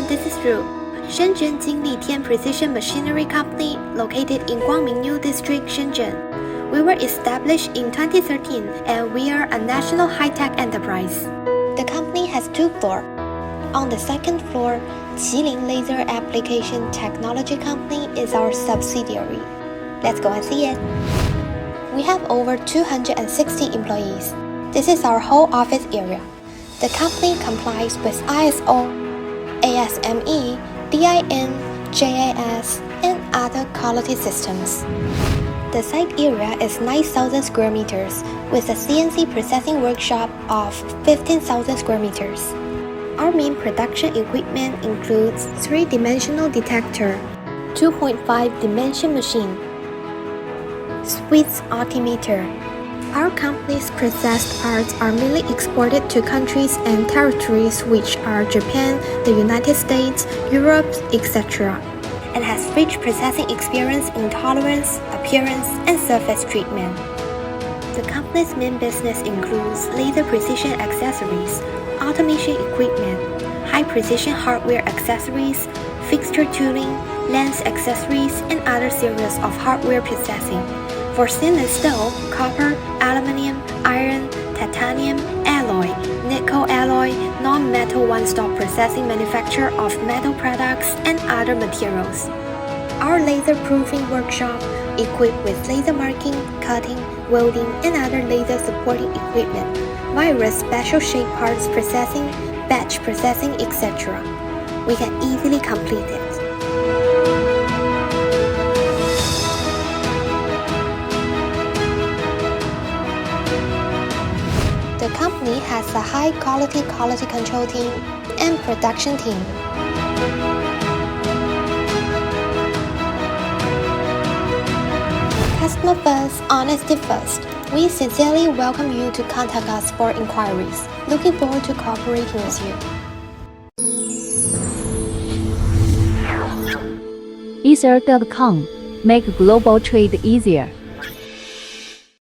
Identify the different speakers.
Speaker 1: everyone, this is Ru. Shenzhen Jinlitian Precision Machinery Company, located in Guangmingniu District, Shenzhen. We were established in 2013 and we are a national high-tech enterprise. The company has two floors. On the second floor, Qilin Laser Application Technology Company is our subsidiary. Let's go and see it. We have over 260 employees. This is our whole office area. The company complies with ISO, ASME, DIN, JAS, and other quality systems. The site area is 9,000 square meters with a CNC processing workshop of 15,000 square meters. Our main production equipment includes 3-dimensional detector, 2.5-dimension machine, Swiss altimeter. Our company's processed parts are mainly exported to countries and territories which are Japan, the United States, Europe, etc., and has rich processing experience in tolerance, appearance, and surface treatment. The company's main business includes laser precision accessories, automation equipment, high-precision hardware accessories, fixture tooling, lens accessories, and other series of hardware processing. For stainless steel, copper, aluminum, iron, titanium, alloy, nickel alloy, non-metal one-stop processing manufacture of metal products and other materials. Our laser proofing workshop, equipped with laser marking, cutting, welding, and other laser supporting equipment, various special shape parts processing, batch processing, etc. We can easily complete it. The company has a high-quality quality control team and production team. Customer first, honesty first. We sincerely welcome you to contact us for inquiries. Looking forward to cooperating with you.
Speaker 2: Ether.com. Make global trade easier.